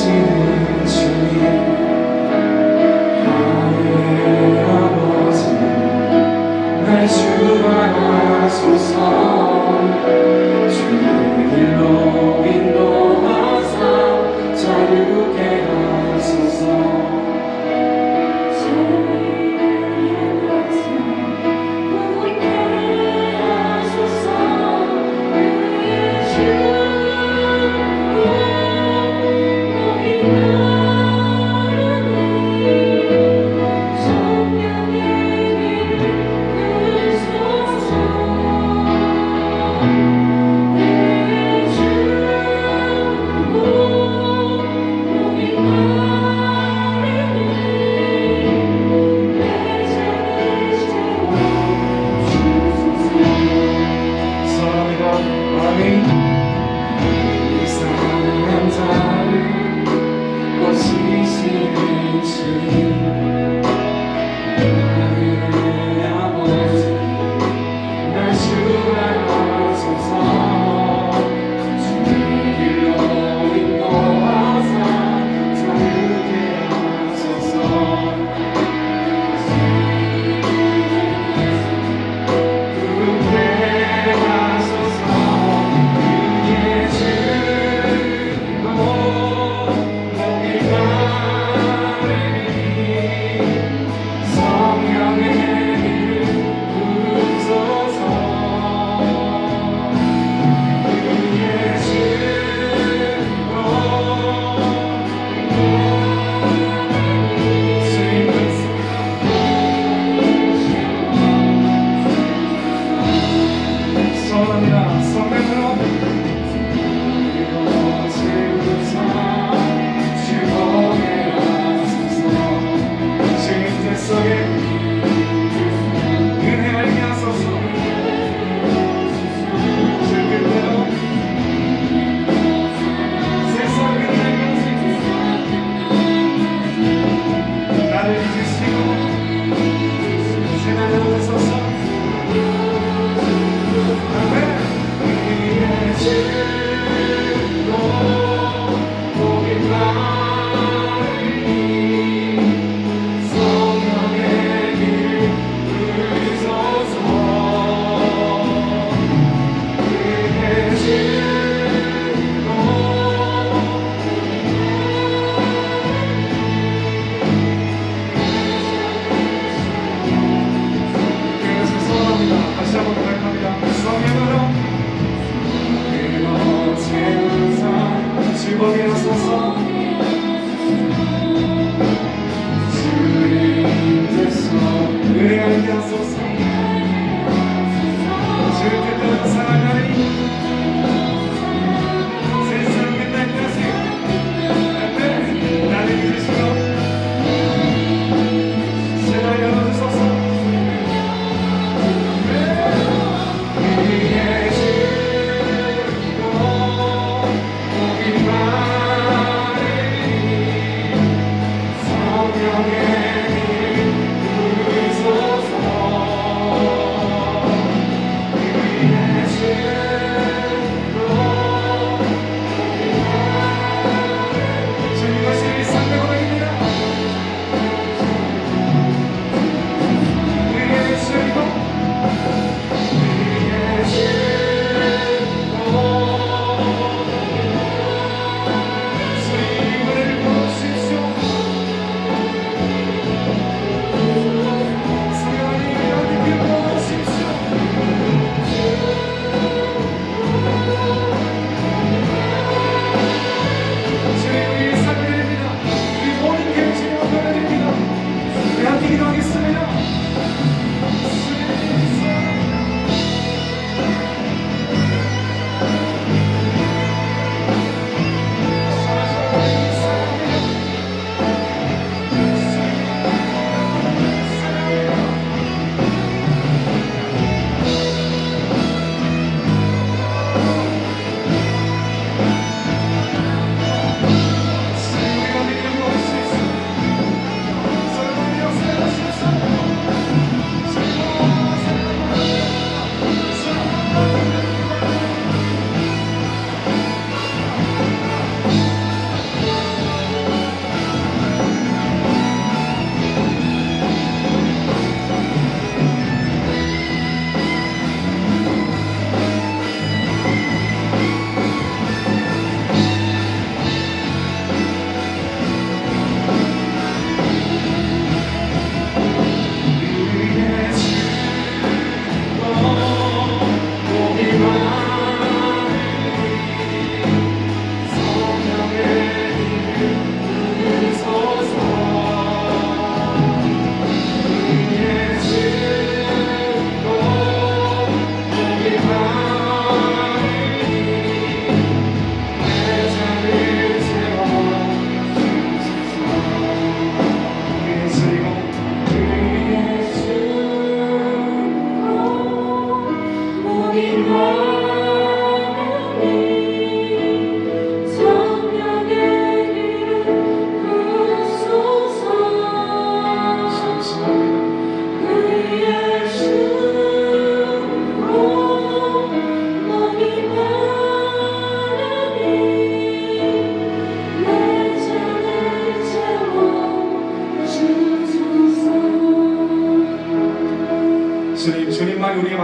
계시는 주님 하늘의 아버지 날 주관하소서 주의 길로 인도하사 자유케 하소서 주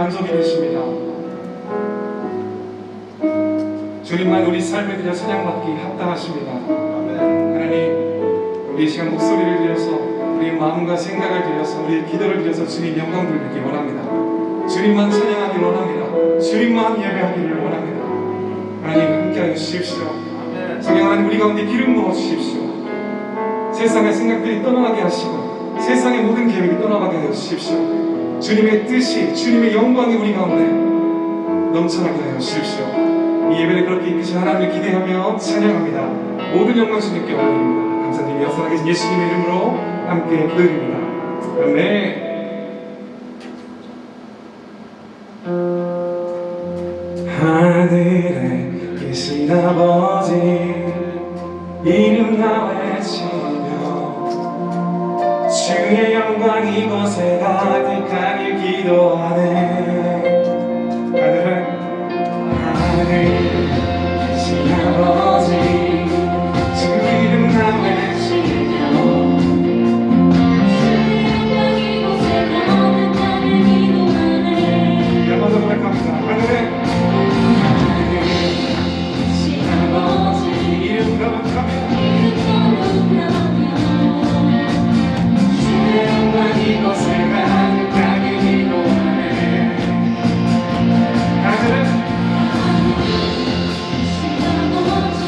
만족이 되십니다. 주님만 우리 삶에 들여 찬양받기 합당하십니다. 하나님, 우리 이 시간 목소리를 들여서 우리의 마음과 생각을 들여서 우리의 기도를 들여서 주님 영광 돌리기 원합니다. 주님만 찬양하기 원합니다. 주님만 예배하기를 원합니다. 하나님 함께하여 주십시오. 성령 하나님 우리 가운데 기름 부어 주십시오. 세상의 생각들이 떠나게 하시고 세상의 모든 계획이 떠나가게 하여 주십시오. 주님의 뜻이, 주님의 영광이 우리 가운데 넘쳐나게 하여 주십시오. 이 예배를 그렇게 이끄신 하나님을 기대하며 찬양합니다. 모든 영광 주님께 올려드립니다. 감사드리며 살아계신 예수님의 이름으로 함께 기도드립니다. 아멘. 하늘에 계신 아버지 이름 나 외치며 주의 영광 이곳에 가득하길 기도하네. 하늘에 계신 아버지 주 이름 나 외치며 주의 영광 이곳에 가득하길 기도하네. 여러분 고백합니다. 하늘에 계신 아버지 이름 거룩하며 주의 영광 이곳에 가득하길 기도하네. 하늘에 계신 아버지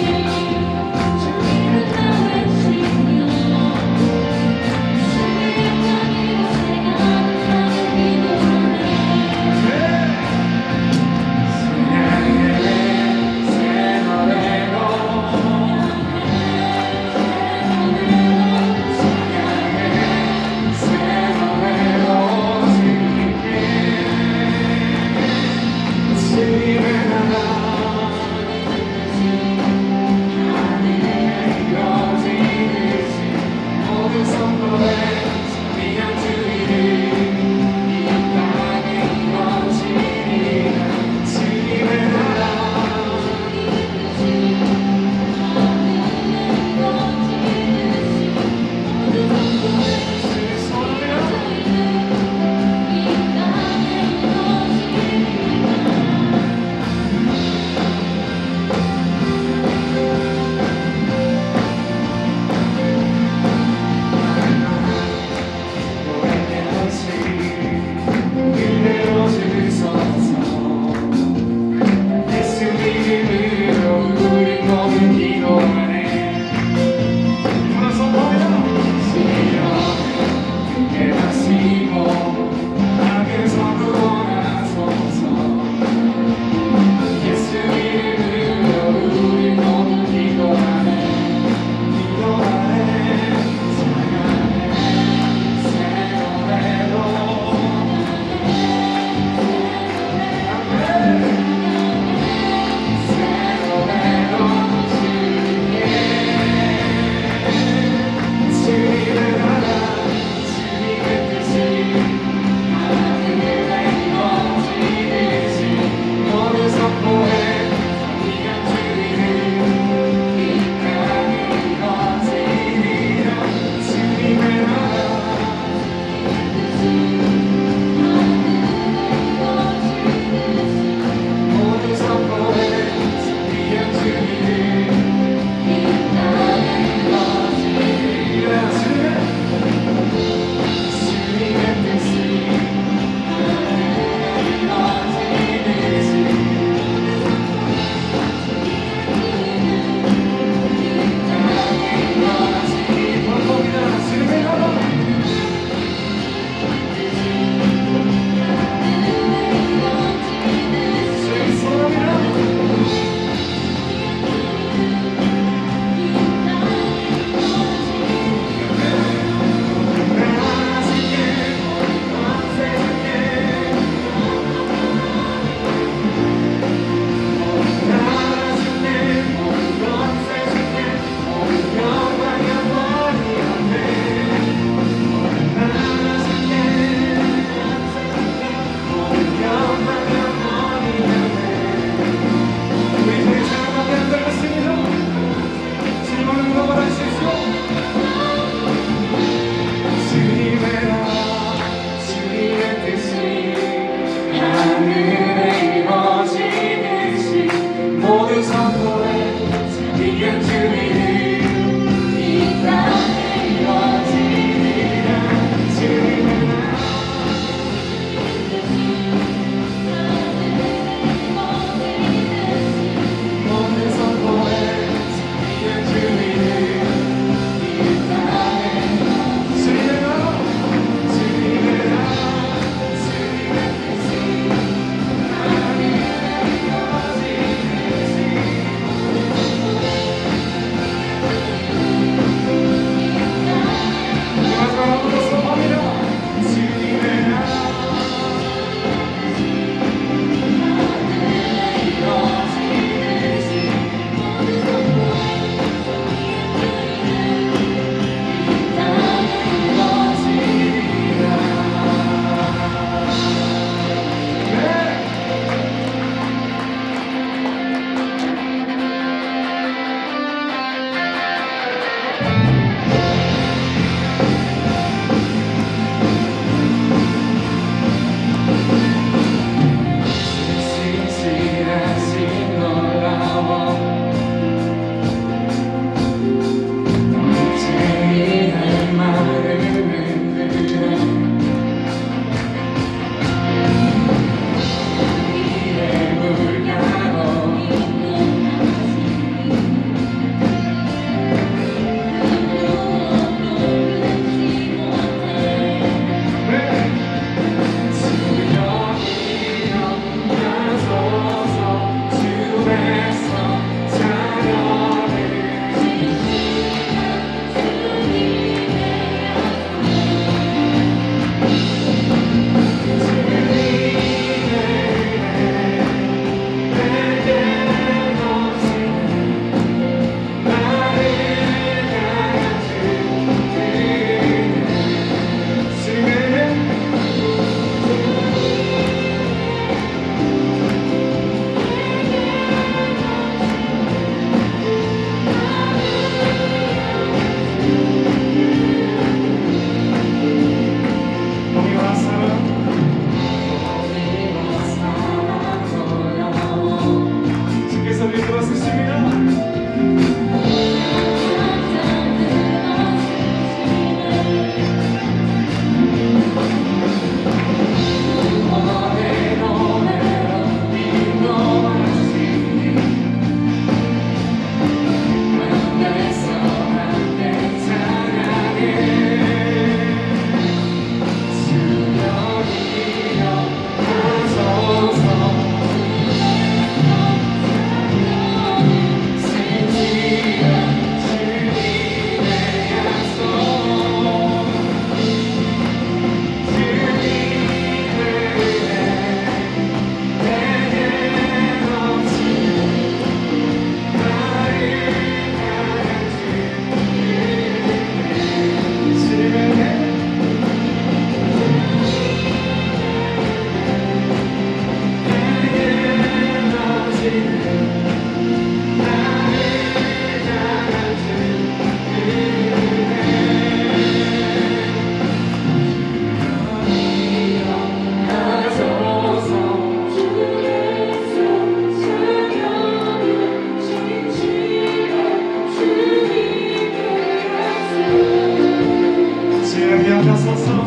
여기 앉아서서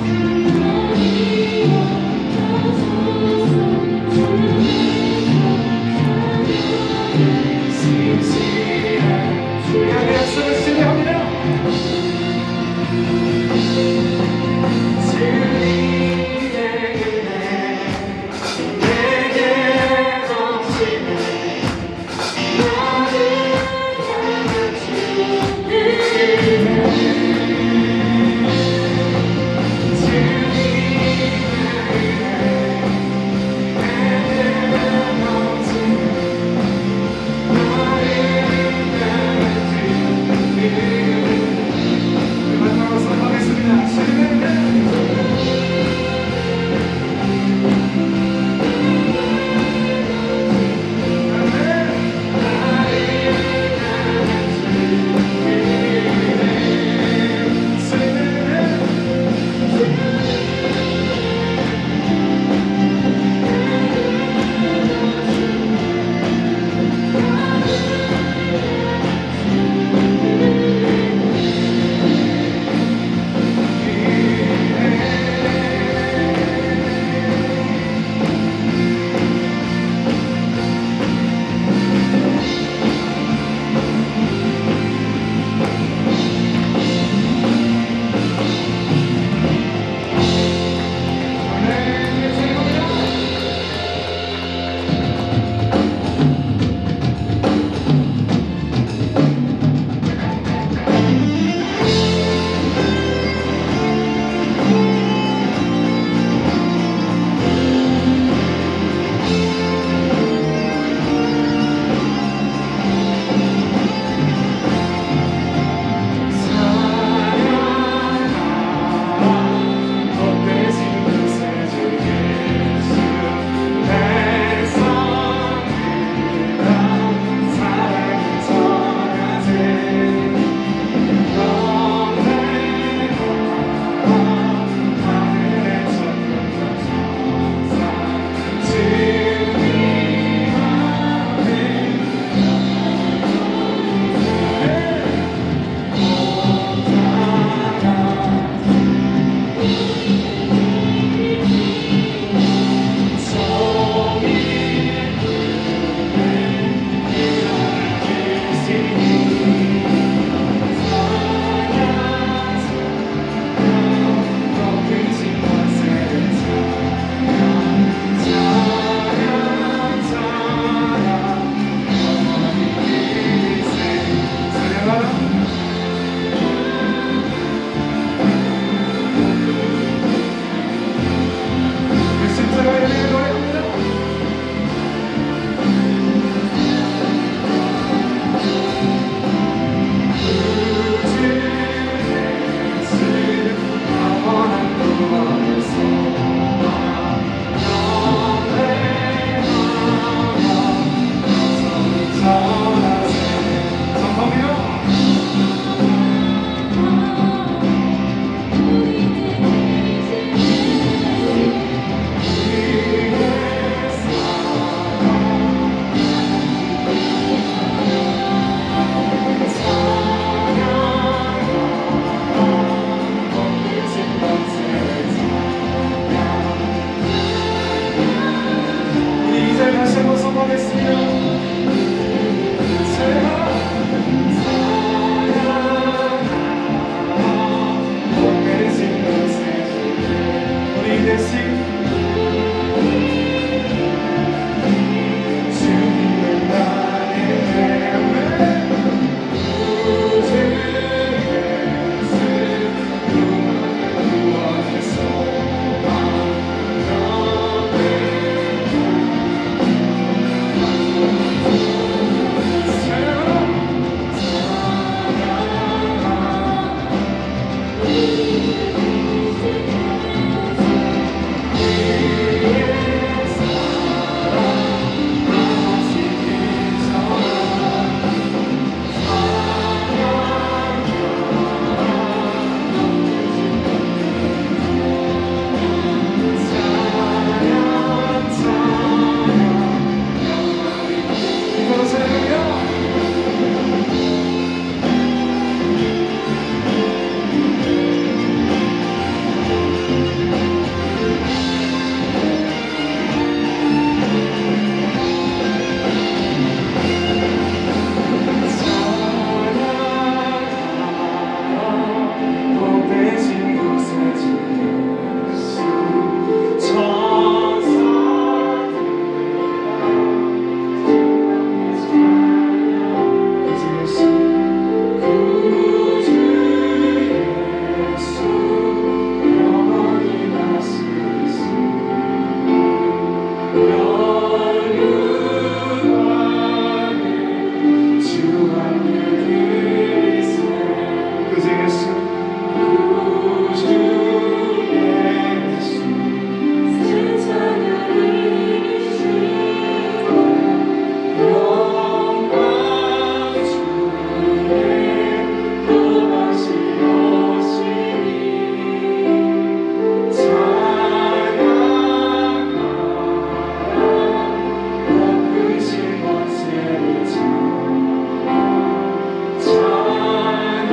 주의 약속을 신뢰합니다. 주님의 은혜 내게 넘치네. 나를 향한 주의 예수 구주 예수 세상을 이기시고 영광 주의 또 다시 오시니 찬양하라 높으신 곳에 찬양 찬양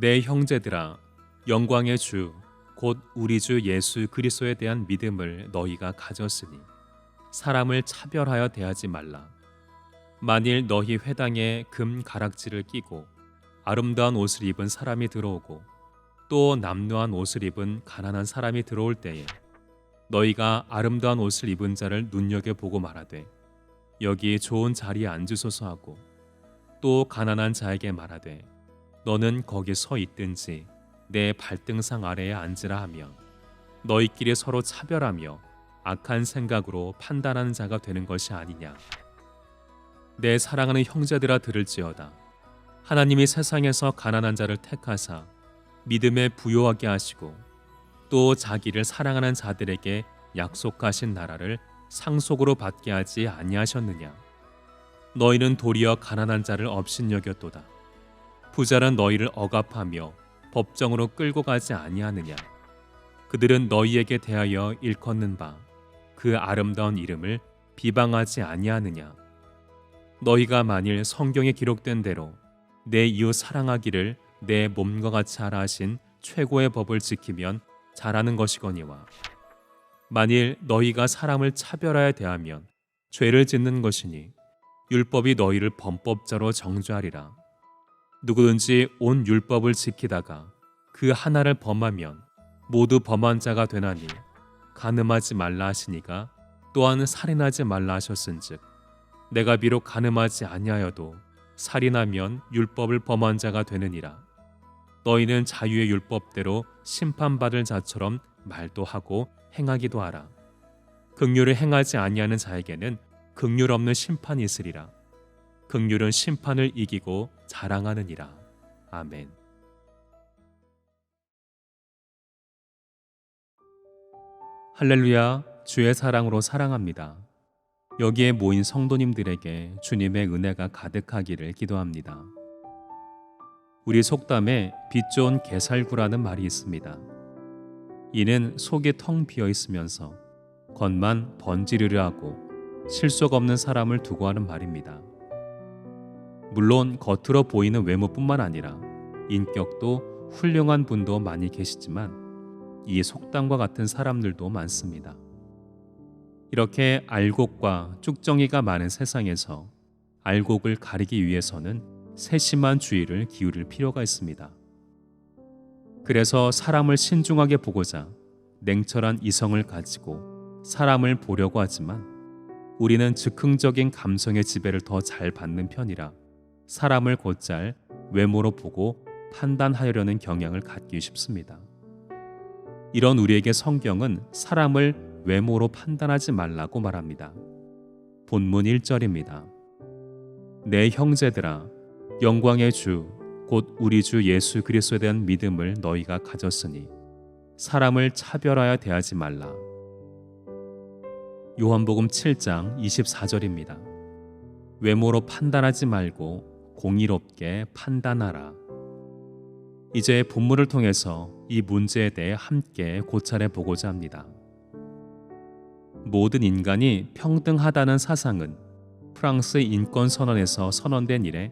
내 형제들아, 영광의 주 곧 우리 주 예수 그리스도에 대한 믿음을 너희가 가졌으니 사람을 차별하여 대하지 말라. 만일 너희 회당에 금 가락지를 끼고 아름다운 옷을 입은 사람이 들어오고 또 남루한 옷을 입은 가난한 사람이 들어올 때에 너희가 아름다운 옷을 입은 자를 눈여겨보고 말하되 여기 좋은 자리에 앉으소서 하고 또 가난한 자에게 말하되 너는 거기 서 있든지 내 발등상 아래에 앉으라 하며 너희끼리 서로 차별하며 악한 생각으로 판단하는 자가 되는 것이 아니냐. 내 사랑하는 형제들아 들을지어다. 하나님이 세상에서 가난한 자를 택하사 믿음에 부요하게 하시고 또 자기를 사랑하는 자들에게 약속하신 나라를 상속으로 받게 하지 아니하셨느냐. 너희는 도리어 가난한 자를 업신여겼도다. 부자는 너희를 억압하며 법정으로 끌고 가지 아니하느냐. 그들은 너희에게 대하여 일컫는 바 그 아름다운 이름을 비방하지 아니하느냐. 너희가 만일 성경에 기록된 대로 내 이웃 사랑하기를 내 몸과 같이 하라 하신 최고의 법을 지키면 잘하는 것이거니와 만일 너희가 사람을 차별하여 대하면 죄를 짓는 것이니 율법이 너희를 범법자로 정죄하리라. 누구든지 온 율법을 지키다가 그 하나를 범하면 모두 범한 자가 되나니 간음하지 말라 하시니가 또한 살인하지 말라 하셨은즉 내가 비록 간음하지 아니하여도 살인하면 율법을 범한 자가 되느니라. 너희는 자유의 율법대로 심판받을 자처럼 말도 하고 행하기도 하라. 긍휼을 행하지 아니하는 자에게는 긍휼 없는 심판이 있으리라. 긍휼은 심판을 이기고 자랑하느니라. 아멘. 할렐루야, 주의 사랑으로 사랑합니다. 여기에 모인 성도님들에게 주님의 은혜가 가득하기를 기도합니다. 우리 속담에 빛 좋은 게살구라는 말이 있습니다. 이는 속이 텅 비어 있으면서 겉만 번지르르 하고 실속 없는 사람을 두고 하는 말입니다. 물론 겉으로 보이는 외모뿐만 아니라 인격도 훌륭한 분도 많이 계시지만 이 속담과 같은 사람들도 많습니다. 이렇게 알곡과 쭉정이가 많은 세상에서 알곡을 가리기 위해서는 세심한 주의를 기울일 필요가 있습니다. 그래서 사람을 신중하게 보고자 냉철한 이성을 가지고 사람을 보려고 하지만 우리는 즉흥적인 감성의 지배를 더 잘 받는 편이라 사람을 곧잘 외모로 보고 판단하려는 경향을 갖기 쉽습니다. 이런 우리에게 성경은 사람을 외모로 판단하지 말라고 말합니다. 본문 1절입니다. 내 형제들아, 영광의 주 곧 우리 주 예수 그리스도에 대한 믿음을 너희가 가졌으니 사람을 차별하여 대하지 말라. 요한복음 7장 24절입니다. 외모로 판단하지 말고 공의롭게 판단하라. 이제 본문을 통해서 이 문제에 대해 함께 고찰해 보고자 합니다. 모든 인간이 평등하다는 사상은 프랑스 인권선언에서 선언된 이래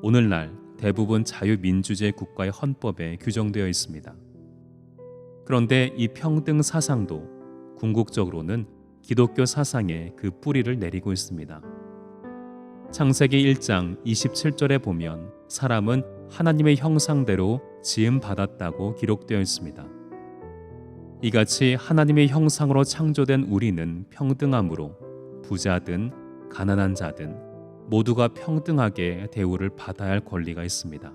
오늘날 대부분 자유민주주의 국가의 헌법에 규정되어 있습니다. 그런데 이 평등 사상도 궁극적으로는 기독교 사상에 그 뿌리를 내리고 있습니다. 창세기 1장 27절에 보면 사람은 하나님의 형상대로 지음 받았다고 기록되어 있습니다. 이같이 하나님의 형상으로 창조된 우리는 평등함으로 부자든 가난한 자든 모두가 평등하게 대우를 받아야 할 권리가 있습니다.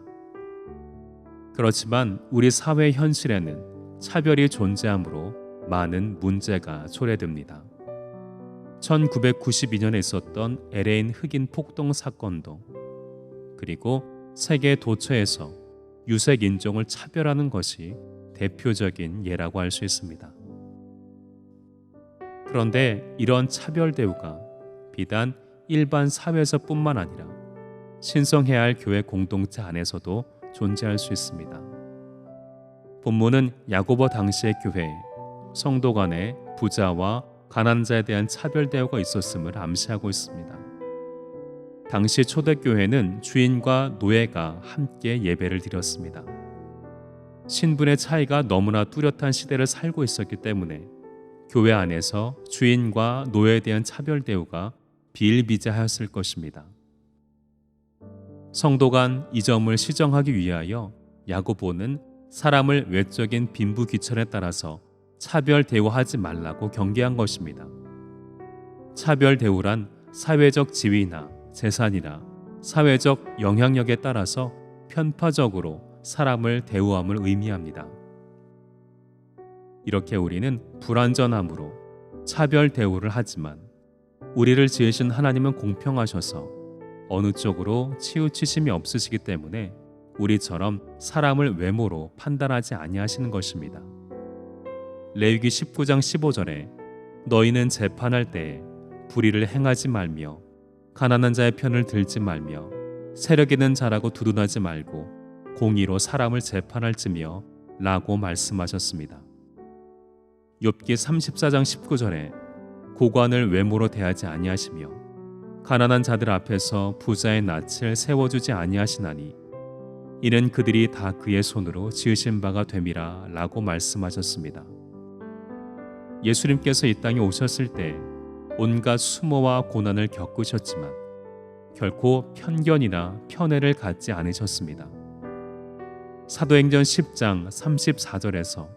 그렇지만 우리 사회 현실에는 차별이 존재하므로 많은 문제가 초래됩니다. 1992년에 있었던 LA 흑인 폭동 사건도 그리고 세계 도처에서 유색 인종을 차별하는 것이 대표적인 예라고 할 수 있습니다. 그런데 이런 차별 대우가 비단 일반 사회에서뿐만 아니라 신성해야 할 교회 공동체 안에서도 존재할 수 있습니다. 본문은 야고보 당시의 교회에 성도 간에 부자와 가난자에 대한 차별 대우가 있었음을 암시하고 있습니다. 당시 초대교회는 주인과 노예가 함께 예배를 드렸습니다. 신분의 차이가 너무나 뚜렷한 시대를 살고 있었기 때문에 교회 안에서 주인과 노예에 대한 차별 대우가 비일비재하였을 것입니다. 성도 간 이 점을 시정하기 위하여 야고보는 사람을 외적인 빈부 귀천에 따라서 차별 대우하지 말라고 경계한 것입니다. 차별 대우란 사회적 지위나 재산이나 사회적 영향력에 따라서 편파적으로 사람을 대우함을 의미합니다. 이렇게 우리는 불완전함으로 차별 대우를 하지만 우리를 지으신 하나님은 공평하셔서 어느 쪽으로 치우치심이 없으시기 때문에 우리처럼 사람을 외모로 판단하지 아니하시는 것입니다. 레위기 19장 15절에 너희는 재판할 때에 불의를 행하지 말며 가난한 자의 편을 들지 말며 세력 있는 자라고 두둔하지 말고 공의로 사람을 재판할지며 라고 말씀하셨습니다. 욥기 34장 19절에 고관을 외모로 대하지 아니하시며 가난한 자들 앞에서 부자의 낯을 세워주지 아니하시나니 이는 그들이 다 그의 손으로 지으신 바가 됨이라 라고 말씀하셨습니다. 예수님께서 이 땅에 오셨을 때 온갖 수모와 고난을 겪으셨지만 결코 편견이나 편애를 갖지 않으셨습니다. 사도행전 10장 34절에서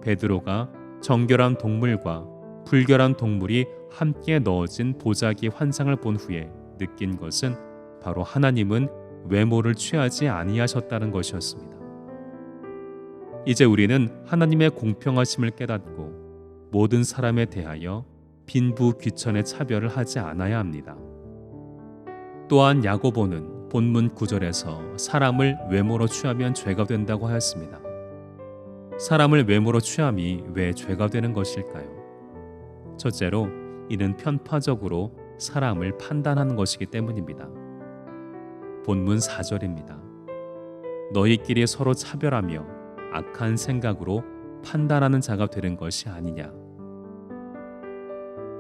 베드로가 정결한 동물과 불결한 동물이 함께 넣어진 보자기 환상을 본 후에 느낀 것은 바로 하나님은 외모를 취하지 아니하셨다는 것이었습니다. 이제 우리는 하나님의 공평하심을 깨닫고 모든 사람에 대하여 빈부 귀천의 차별을 하지 않아야 합니다. 또한 야고보는 본문 9절에서 사람을 외모로 취하면 죄가 된다고 하였습니다. 사람을 외모로 취함이 왜 죄가 되는 것일까요? 첫째로 이는 편파적으로 사람을 판단하는 것이기 때문입니다. 본문 4절입니다. 너희끼리 서로 차별하며 악한 생각으로 판단하는 자가 되는 것이 아니냐.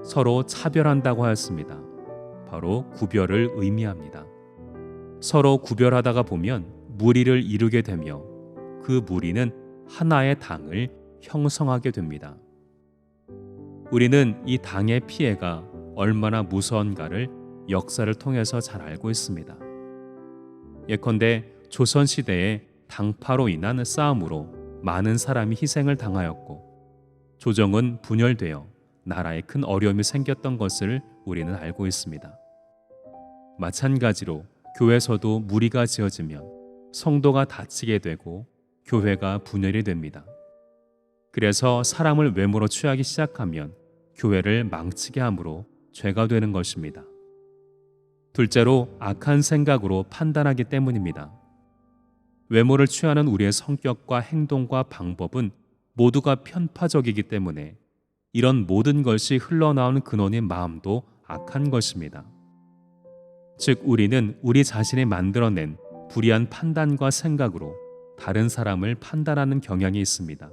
서로 차별한다고 하였습니다. 바로 구별을 의미합니다. 서로 구별하다가 보면 무리를 이루게 되며 그 무리는 하나의 당을 형성하게 됩니다. 우리는 이 당의 피해가 얼마나 무서운가를 역사를 통해서 잘 알고 있습니다. 예컨대 조선시대에 당파로 인한 싸움으로 많은 사람이 희생을 당하였고 조정은 분열되어 나라에 큰 어려움이 생겼던 것을 우리는 알고 있습니다. 마찬가지로 교회에서도 무리가 지어지면 성도가 다치게 되고 교회가 분열이 됩니다. 그래서 사람을 외모로 취하기 시작하면 교회를 망치게 함으로 죄가 되는 것입니다. 둘째로 악한 생각으로 판단하기 때문입니다. 외모를 취하는 우리의 성격과 행동과 방법은 모두가 편파적이기 때문에 이런 모든 것이 흘러나오는 근원인 마음도 악한 것입니다. 즉 우리는 우리 자신이 만들어낸 불의한 판단과 생각으로 다른 사람을 판단하는 경향이 있습니다.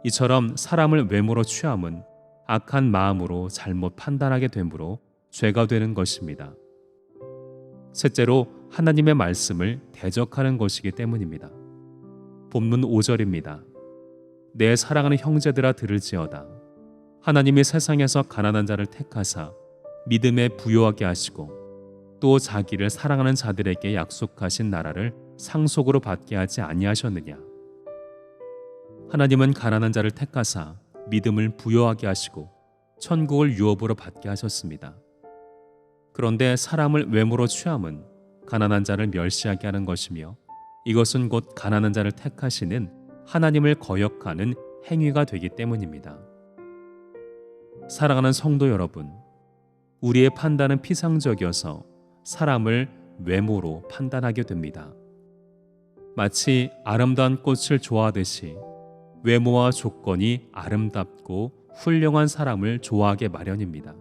이처럼 사람을 외모로 취함은 악한 마음으로 잘못 판단하게 되므로 죄가 되는 것입니다. 셋째로 하나님의 말씀을 대적하는 것이기 때문입니다. 본문 5절입니다. 내 사랑하는 형제들아 들을지어다. 하나님이 세상에서 가난한 자를 택하사 믿음에 부요하게 하시고 또 자기를 사랑하는 자들에게 약속하신 나라를 상속으로 받게 하지 아니하셨느냐. 하나님은 가난한 자를 택하사 믿음을 부요하게 하시고 천국을 유업으로 받게 하셨습니다. 그런데 사람을 외모로 취함은 가난한 자를 멸시하게 하는 것이며 이것은 곧 가난한 자를 택하시는 하나님을 거역하는 행위가 되기 때문입니다. 사랑하는 성도 여러분, 우리의 판단은 피상적이어서 사람을 외모로 판단하게 됩니다. 마치 아름다운 꽃을 좋아하듯이 외모와 조건이 아름답고 훌륭한 사람을 좋아하게 마련입니다.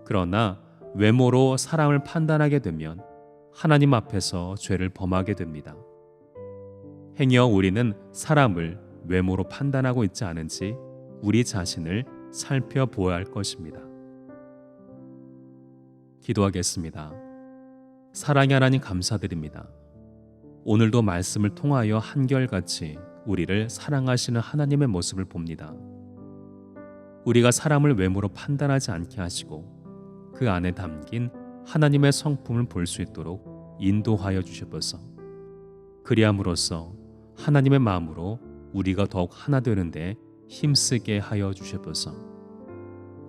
그러나 외모로 사람을 판단하게 되면 하나님 앞에서 죄를 범하게 됩니다. 행여 우리는 사람을 외모로 판단하고 있지 않은지 우리 자신을 살펴보아야 할 것입니다. 기도하겠습니다. 사랑의 하나님 감사드립니다. 오늘도 말씀을 통하여 한결같이 우리를 사랑하시는 하나님의 모습을 봅니다. 우리가 사람을 외모로 판단하지 않게 하시고 그 안에 담긴 하나님의 성품을 볼 수 있도록 인도하여 주셔서 그리함으로써 하나님의 마음으로 우리가 더욱 하나 되는데 힘쓰게 하여 주셔서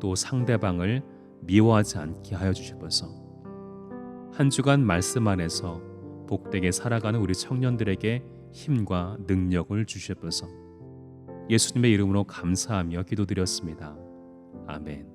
또 상대방을 미워하지 않게 하여 주셔서 한 주간 말씀 안에서 복되게 살아가는 우리 청년들에게 힘과 능력을 주셔서 예수님의 이름으로 감사하며 기도드렸습니다. 아멘.